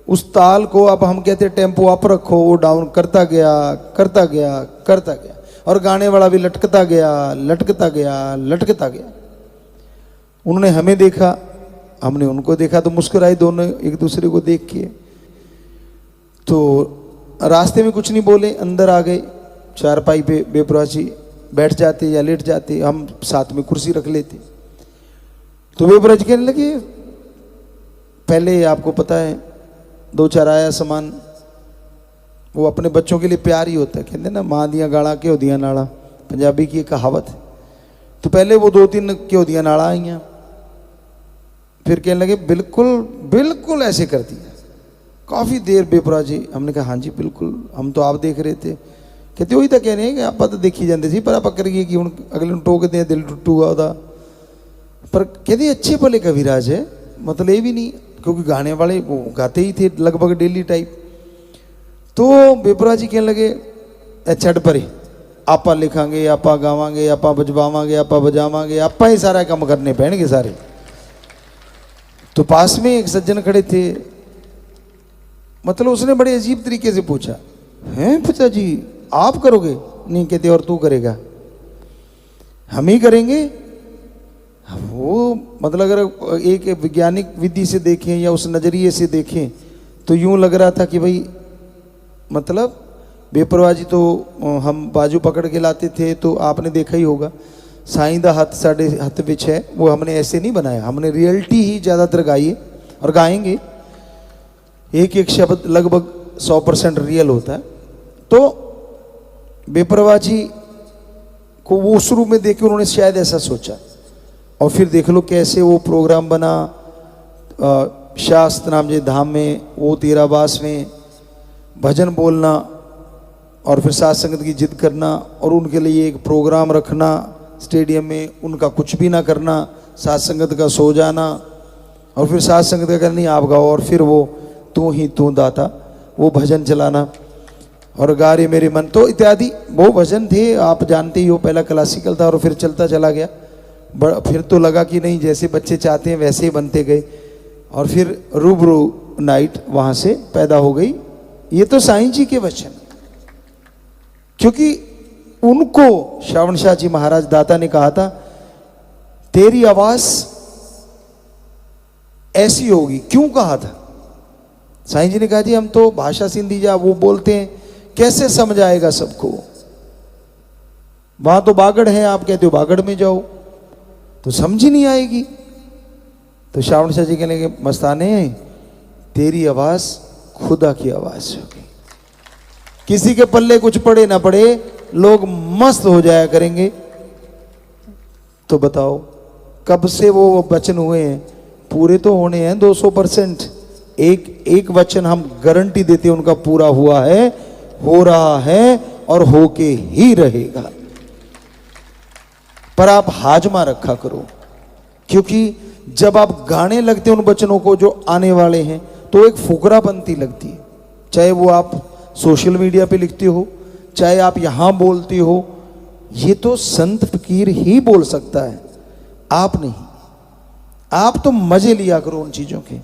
उस ताल को। अब हम कहते टेम्पो अप रखो, वो डाउन करता गया करता गया करता गया, और गाने वाला भी लटकता गया लटकता गया लटकता गया। उन्होंने हमें देखा, हमने उनको देखा, तो मुस्कुराए दोनों एक दूसरे को देख के। तो रास्ते में कुछ नहीं बोले, अंदर आ गए, चारपाई पे बेपरवाह जी बैठ जाते या लेट जाते, हम साथ में कुर्सी रख लेते। तो बेपरवाह जी कहने लगे पहले आपको पता है 2-4 आया सामान, वो अपने बच्चों के लिए प्यार ही होता है, कहते ना माँ दिया गाड़ा क्यों दिया नाड़ा, पंजाबी की एक कहावत है। तो पहले वो 2-3 क्यों दिया नाड़ा आई हैं, फिर कहने लगे बिल्कुल बिल्कुल ऐसे कर दिया। काफ़ी देर बेपरवाह जी, हमने कहा हाँ जी बिल्कुल, हम तो आप देख रहे थे। कहते वही तो कह रहे हैं कि आप तो देखी जाते सी, पर आप करिए कि हूँ अगले टोकते हैं, दिल टुटूगा ਉਹਦਾ। पर कहते अच्छे भले कविराज है, मतलब ये भी नहीं, क्योंकि गाने वाले वो गाते ही थे लगभग डेली टाइप। तो बेपरवाह जी कहने लगे छड़ परे, आपा लिखांगे, आपा गावांगे, आपा बजवावांगे, आपा बजावांगे, आपा ही सारा काम करने पैणगे सारे। तो पास में एक सज्जन खड़े थे, मतलब उसने बड़े अजीब तरीके से पूछा, हैं पिताजी आप करोगे? नहीं, कहते और तू करेगा? हम ही करेंगे। वो मतलब अगर एक वैज्ञानिक विधि से देखें या उस नज़रिए से देखें तो यूं लग रहा था कि भाई मतलब बेपरवाह जी तो हम बाजू पकड़ के लाते थे, तो आपने देखा ही होगा साईं दा हथ साढ़े हथ विच है, वो हमने ऐसे नहीं बनाया, हमने रियलिटी ही ज़्यादातर गाई है और गाएंगे। एक एक शब्द लगभग 100% रियल होता है। तो बेपरवाह जी को वो शुरू में देख के उन्होंने शायद ऐसा सोचा, और फिर देख लो कैसे वो प्रोग्राम बना। शास्त्र नाम जे धाम में वो 13 बास में भजन बोलना, और फिर साथ संगत की जिद करना और उनके लिए एक प्रोग्राम रखना स्टेडियम में, उनका कुछ भी ना करना, साथ संगत का सो जाना और फिर साथ संगत का करनी आप गाओ और फिर वो तू ही तू दाता वो भजन चलाना और गा रे मेरे मन, तो इत्यादि वो भजन थे। आप जानते ही हो, पहला क्लासिकल था और फिर चलता चला गया। फिर तो लगा कि नहीं जैसे बच्चे चाहते हैं वैसे ही बनते गए और फिर रूबरू नाइट वहां से पैदा हो गई। ये तो साईं जी के वचन, क्योंकि उनको श्रावण शाह जी महाराज दाता ने कहा था तेरी आवाज ऐसी होगी। क्यों कहा था? साईं जी ने कहा जी हम तो भाषा सिंधी जा वो बोलते हैं, कैसे समझ आएगा सबको? वहां तो बागड़ है, आप कहते हो बागड़ में जाओ तो समझ ही नहीं आएगी। तो श्रावण शाह जी कहने के मस्ताने तेरी आवाज खुदा की आवाज होगी, किसी के पल्ले कुछ पड़े ना पड़े लोग मस्त हो जाया करेंगे। तो बताओ कब से वो वचन हुए हैं? पूरे तो होने हैं 200%। एक वचन हम गारंटी देते हैं उनका पूरा हुआ है, हो रहा है और होके ही रहेगा। पर आप हाजमा रखा करो, क्योंकि जब आप गाने लगते हैं उन वचनों को जो आने वाले हैं तो एक फुकरा बनती लगती है। चाहे वो आप सोशल मीडिया पे लिखते हो, चाहे आप यहां बोलते हो, ये तो संत फकीर ही बोल सकता है, आप नहीं। आप तो मजे लिया करो उन चीजों के,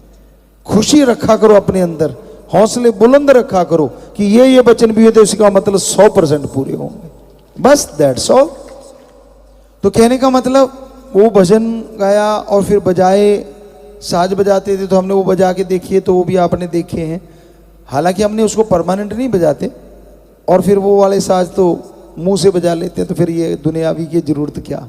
खुशी रखा करो अपने अंदर, हौसले बुलंद रखा करो कि ये वचन भी है तो इसका मतलब 100% पूरे होंगे, बस दैट्स ऑल। तो कहने का मतलब वो भजन गाया और फिर बजाए, साज बजाते थे तो हमने वो बजा के देखिए, तो वो भी आपने देखे हैं। हालांकि हमने उसको परमानेंट नहीं बजाते और फिर वो वाले साज तो मुंह से बजा लेते हैं, तो फिर ये दुनियावी की जरूरत क्या।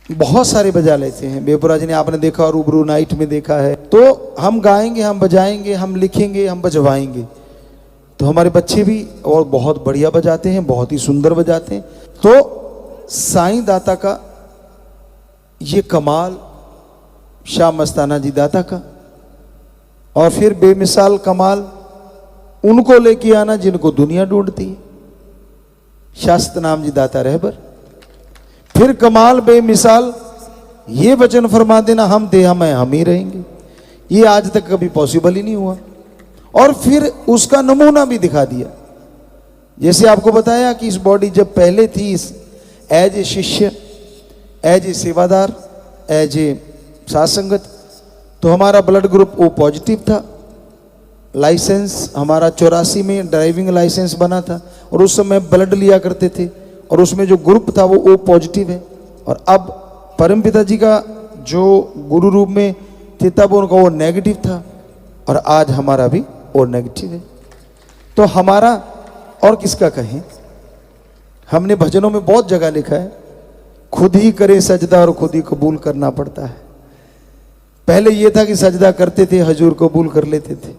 बहुत सारे बजा लेते हैं, बेपुरा जी ने आपने देखा और रूबरू नाइट में देखा है। तो हम गाएंगे, हम बजाएंगे, हम लिखेंगे, हम बजवाएंगे। तो हमारे बच्चे भी और बहुत बढ़िया बजाते हैं, बहुत ही सुंदर बजाते हैं। तो साईं दाता का ये कमाल, शाह मस्ताना जी दाता का, और फिर बेमिसाल कमाल उनको लेके आना जिनको दुनिया ढूंढती है, शास्त्र नाम जी दाता रहबर। फिर कमाल बेमिसाल ये वचन फरमा देना हम थे हम ही रहेंगे, ये आज तक कभी पॉसिबल ही नहीं हुआ। और फिर उसका नमूना भी दिखा दिया। जैसे आपको बताया कि इस बॉडी जब पहले थी एज ए शिष्य, एज ए सेवादार, एज ए साथ संगत, तो हमारा ब्लड ग्रुप ओ पॉजिटिव था। लाइसेंस हमारा 84 में ड्राइविंग लाइसेंस बना था और उस समय ब्लड लिया करते थे और उसमें जो ग्रुप था वो ओ पॉजिटिव है। और अब परमपिता जी का जो गुरु रूप में थे तब उनका वो नेगेटिव था और आज हमारा भी ओ नेगेटिव है। तो हमारा और किसका कहें? हमने भजनों में बहुत जगह लिखा है, खुद ही करे सजदा और खुद ही कबूल करना पड़ता है। पहले ये था कि सजदा करते थे हजूर कबूल कर लेते थे,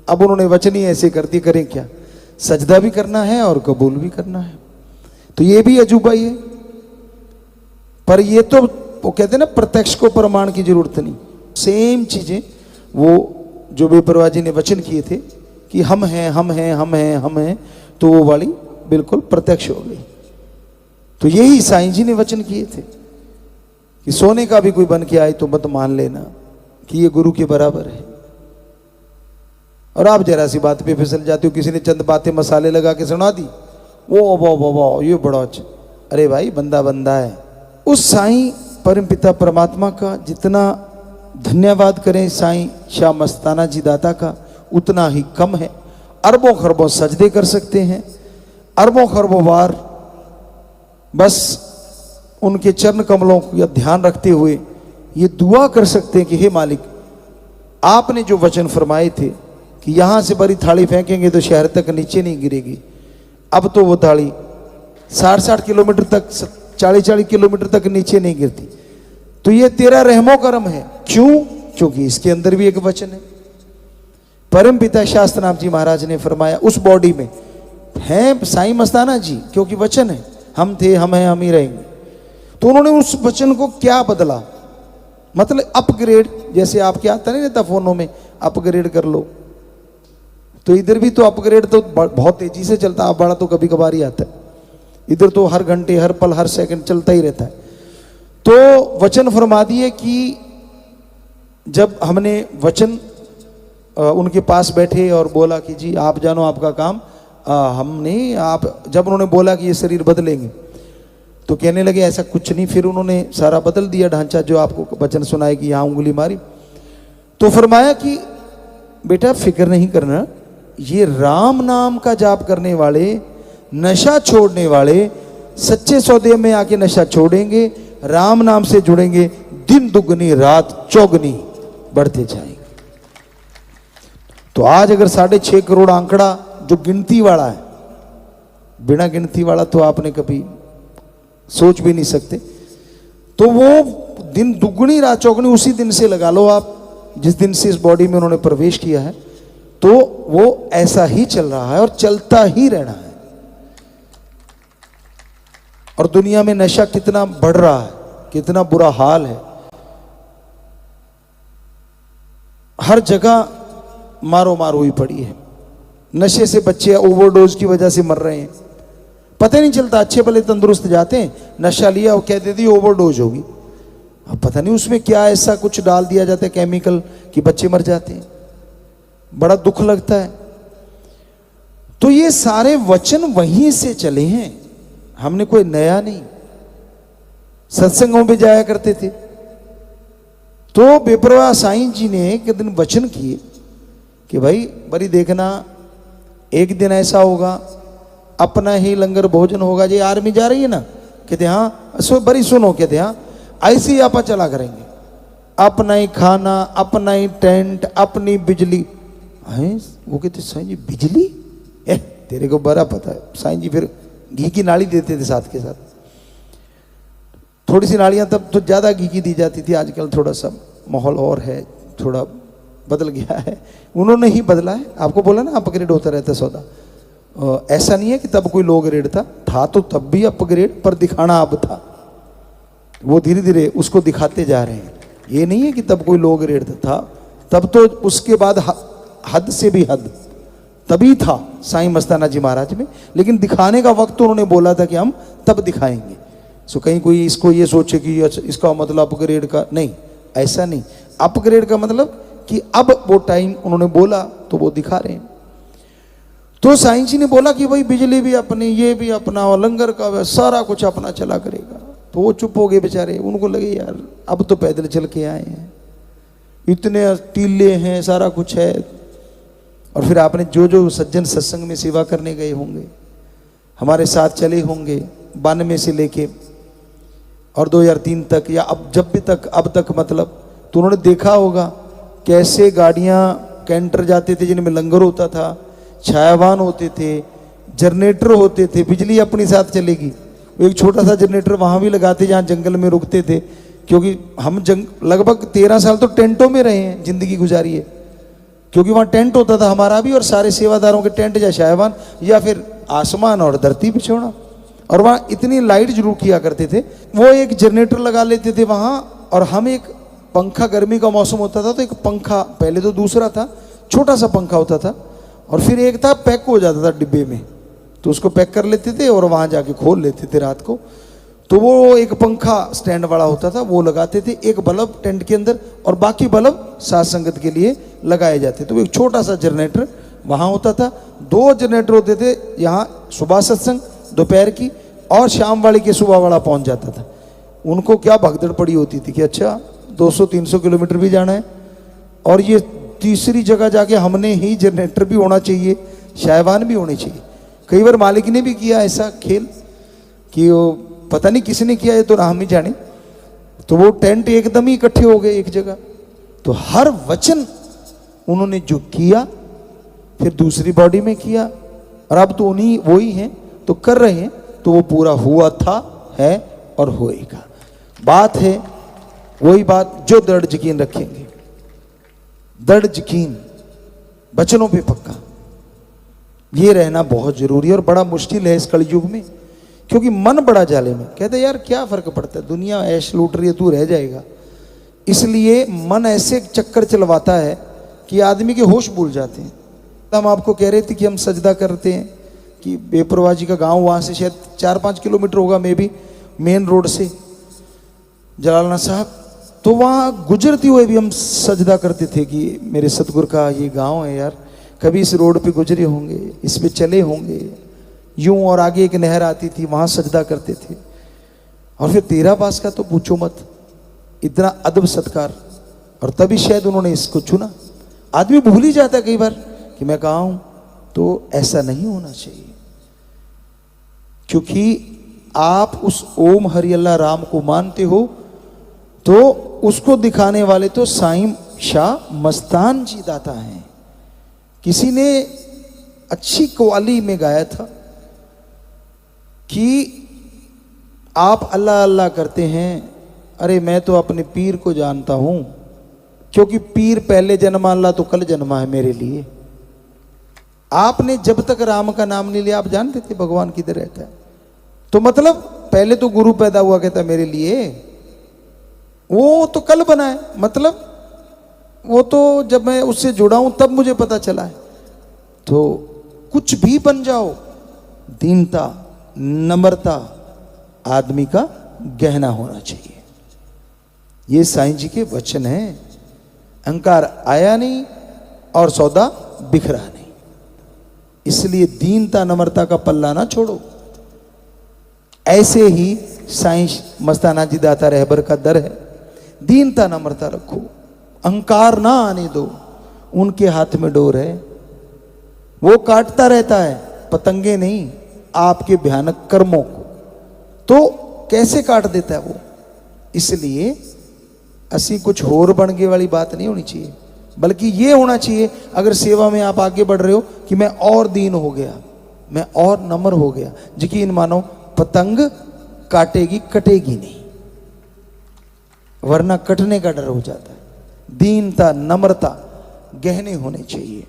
अब उन्होंने वचन ही ऐसे कर दिए, करें क्या, सजदा भी करना है और कबूल भी करना है। तो ये भी अजूबा ही है। पर ये तो वो कहते हैं ना प्रत्यक्ष को प्रमाण की जरूरत नहीं, सेम चीजें वो जो बेपरवाह जी ने वचन किए थे कि हम हैं हम हैं हम हैं हम हैं, तो वो वाली बिल्कुल प्रत्यक्ष हो गई। तो यही साईं जी ने वचन किए थे कि सोने का भी कोई बन के आए तो मत मान लेना कि ये गुरु के बराबर है। और आप जरा सी बात पे फिसल जाते हो, किसी ने चंद बातें मसाले लगा के सुना दी, वो वाह ये बड़ा अच्छा। अरे भाई बंदा बंदा है। उस साईं परमपिता परमात्मा का जितना धन्यवाद करें साईं शाह मस्ताना जी दाता का उतना ही कम है। अरबों खरबों सजदे कर सकते हैं, अरबों खरबों बार बस उनके चरण कमलों का ध्यान रखते हुए ये दुआ कर सकते हैं कि हे मालिक, आपने जो वचन फरमाए थे कि यहां से बड़ी थाली फेंकेंगे तो शहर तक नीचे नहीं गिरेगी, अब तो वो थाली 60-60 किलोमीटर तक, 40-40 किलोमीटर तक नीचे नहीं गिरती। तो ये तेरा रहमो करम है। क्यों? क्योंकि इसके अंदर भी एक वचन है। परम पिता शास्त्र नाम जी महाराज ने फरमाया उस बॉडी में है साईं मस्ताना जी, क्योंकि वचन है हम थे हम हैं हम ही रहेंगे। तो उन्होंने उस वचन को क्या बदला, मतलब अपग्रेड, जैसे आपके आता नहीं रहता फोनों में अपग्रेड कर लो, तो इधर भी तो अपग्रेड तो बहुत तेजी से चलता है, बड़ा तो कभी कभार ही आता है, इधर तो हर घंटे हर पल हर सेकंड चलता ही रहता है। तो वचन फरमा दिए कि जब हमने वचन उनके पास बैठे और बोला कि जी आप जानो आपका काम, हमने आप जब उन्होंने बोला कि ये शरीर बदलेंगे तो कहने लगे ऐसा कुछ नहीं। फिर उन्होंने सारा बदल दिया ढांचा, जो आपको वचन सुनाए कि यहाँ उंगली मारी। तो फरमाया कि बेटा फिक्र नहीं करना, ये राम नाम का जाप करने वाले, नशा छोड़ने वाले, सच्चे सौदे में आके नशा छोड़ेंगे, राम नाम से जुड़ेंगे, दिन दुगनी रात चौगनी बढ़ते जाएंगे। तो आज अगर 6.5 करोड़ आंकड़ा जो गिनती वाला है, बिना गिनती वाला तो आपने कभी सोच भी नहीं सकते, तो वो दिन दुगनी रात चौगनी उसी दिन से लगा लो आप, जिस दिन से इस बॉडी में उन्होंने प्रवेश किया है, तो वो ऐसा ही चल रहा है और चलता ही रहना है। और दुनिया में नशा कितना बढ़ रहा है, कितना बुरा हाल है, हर जगह मारो मार हुई पड़ी है। नशे से बच्चे ओवरडोज की वजह से मर रहे हैं, पता नहीं चलता, अच्छे भले तंदुरुस्त जाते हैं, नशा लिया और कह देती ओवरडोज होगी, अब पता नहीं उसमें क्या ऐसा कुछ डाल दिया जाता है केमिकल कि बच्चे मर जाते हैं, बड़ा दुख लगता है। तो ये सारे वचन वहीं से चले हैं, हमने कोई नया नहीं। सत्संगों में जाया करते थे तो बेपरवाह साईं जी ने एक दिन वचन किए कि भाई बड़ी देखना, एक दिन ऐसा होगा अपना ही लंगर भोजन होगा। ये आर्मी जा रही है ना, कहते हाँ बड़ी सुनो, कहते हाँ ऐसे ही आप चला करेंगे, अपना ही खाना, अपना ही टेंट, अपनी बिजली। हैं वो कहते साईं जी बिजली, तेरे को बड़ा पता है। साईं जी फिर घी की नाली देते थे साथ के साथ, थोड़ी सी नालियां, तब तो ज्यादा घी की दी जाती थी, आजकल थोड़ा सा माहौल और है, थोड़ा बदल गया है, उन्होंने ही बदला है। आपको बोला ना अपग्रेड होता रहता सौदा, ऐसा नहीं है कि तब कोई लो ग्रेड था तो तब भी अपग्रेड, पर दिखाना अब था, वो धीरे धीरे उसको दिखाते जा रहे हैं। ये नहीं है कि तब कोई लो ग्रेड था, तब तो उसके बाद हद से भी हद तभी था साईं मस्ताना जी महाराज में, लेकिन दिखाने का वक्त तो उन्होंने बोला था कि हम तब दिखाएंगे। सो कहीं कोई इसको ये सोचे कि इसका मतलब अपग्रेड का, नहीं, ऐसा नहीं। अपग्रेड का मतलब कि अब वो टाइम उन्होंने बोला तो वो दिखा रहे हैं। तो साईं जी ने बोला कि भाई बिजली भी अपनी, ये भी अपना, और लंगर का सारा कुछ अपना चला करेगा। तो वो चुप हो गए बेचारे, उनको लगे यार अब तो पैदल चल के आए हैं, इतने टीले हैं, सारा कुछ है। और फिर आपने जो जो सज्जन सत्संग में सेवा करने गए होंगे, हमारे साथ चले होंगे 92 से लेके और 2003 तक, या अब जब भी तक अब तक मतलब, तो उन्होंने देखा होगा कैसे गाड़ियां कैंटर जाते थे जिनमें लंगर होता था, छायावान होते थे, जनरेटर होते थे, बिजली अपनी साथ चलेगी। एक छोटा सा जनरेटर वहां भी लगाते जहां जंगल में रुकते थे, क्योंकि हम लगभग 13 साल तो टेंटों में रहे हैं, जिंदगी गुजारी है, क्योंकि वहां टेंट होता था हमारा भी, और सारे सेवादारों के टेंट, या छायावान या फिर आसमान और धरती बिछोना। और वहां इतनी लाइट जरूर किया करते थे, वो एक जनरेटर लगा लेते थे वहां, और हम एक पंखा, गर्मी का मौसम होता था तो एक पंखा, पहले तो दूसरा था, छोटा सा पंखा होता था, और फिर एक था पैक हो जाता था डिब्बे में, तो उसको पैक कर लेते थे और वहां जाके खोल लेते थे रात को। तो वो एक पंखा स्टैंड वाला होता था, वो लगाते थे, एक बल्ब टेंट के अंदर, और बाकी बल्ब साथ संगत के लिए लगाए जाते। तो एक छोटा सा जनरेटर वहां होता था, 2 जनरेटर होते थे, यहाँ सुबह सत्संग दोपहर की, और शाम वाले के सुबह वाला पहुंच जाता था। उनको क्या भगदड़ पड़ी होती थी कि अच्छा 200-300 किलोमीटर भी जाना है, और ये तीसरी जगह जाके हमने ही जनरेटर भी होना चाहिए, शायवान भी होने चाहिए। कई बार मालिक ने भी किया ऐसा खेल कि वो पता नहीं किसने किया, ये तो राम ही जाने, तो वो टेंट एकदम ही इकट्ठे हो गए एक जगह। तो हर वचन उन्होंने जो किया फिर दूसरी बॉडी में किया, और अब तो उन्हीं वही हैं तो कर रहे हैं, तो वो पूरा हुआ था, है और होएगा। बात है वही बात, जो दृढ़ यकीन रखेंगे, दृढ़ यकीन, वचनों पे पक्का, ये रहना बहुत जरूरी है। और बड़ा मुश्किल है इस कलयुग में, क्योंकि मन बड़ा जाले में, कहते यार क्या फर्क पड़ता है, दुनिया ऐश लूट रही है, तू रह जाएगा। इसलिए मन ऐसे चक्कर चलवाता है कि आदमी के होश भूल जाते हैं। हम आपको कह रहे थे कि हम सजदा करते हैं कि बेपरवाह जी का गांव, वहां से शायद 4-5 किलोमीटर होगा मे भी, मेन रोड से जलालना साहब। तो वहां गुजरते हुए भी हम सजदा करते थे कि मेरे सतगुरु का ये गांव है यार, कभी इस रोड पे गुजरे होंगे, इस पे चले होंगे, यूं। और आगे एक नहर आती थी, वहां सजदा करते थे। और फिर 13 पास का तो पूछो मत, इतना अदब सत्कार। और तभी शायद उन्होंने इसको चुना। आदमी भूल ही जाता है कई बार कि मैं कहाँ हूं। तो ऐसा नहीं होना चाहिए, क्योंकि आप उस ओम हरि अल्लाह राम को मानते हो, तो उसको दिखाने वाले तो साईं शाह मस्तान जी दाता हैं। किसी ने अच्छी कव्वाली में गाया था कि आप अल्लाह अल्लाह करते हैं, अरे मैं तो अपने पीर को जानता हूं, क्योंकि पीर पहले जन्मा, अल्लाह तो कल जन्मा है मेरे लिए। आपने जब तक राम का नाम नहीं लिया, आप जानते थे भगवान किधर रहता है। तो मतलब पहले तो गुरु पैदा हुआ, कहता मेरे लिए, वो तो कल बना है। मतलब वो तो जब मैं उससे जुड़ा हूं तब मुझे पता चला है। तो कुछ भी बन जाओ, दीनता नम्रता आदमी का गहना होना चाहिए। ये साईं जी के वचन हैं। अहंकार आया नहीं और सौदा बिखरा नहीं। इसलिए दीनता नम्रता का पल्ला ना छोड़ो। ऐसे ही साईं मस्ताना जी दाता रहबर का दर है, दीनता नम्रता रखो, अहंकार ना आने दो। उनके हाथ में डोर है, वो काटता रहता है, पतंगे नहीं, आपके भयानक कर्मों को। तो कैसे काट देता है वो। इसलिए असी कुछ होर बन गए वाली बात नहीं होनी चाहिए, बल्कि ये होना चाहिए, अगर सेवा में आप आगे बढ़ रहे हो, कि मैं और दीन हो गया, मैं और नम्र हो गया। यकीन मानो पतंग काटेगी, कटेगी नहीं, वरना कटने का डर हो जाता है। दीनता नम्रता गहने होने चाहिए।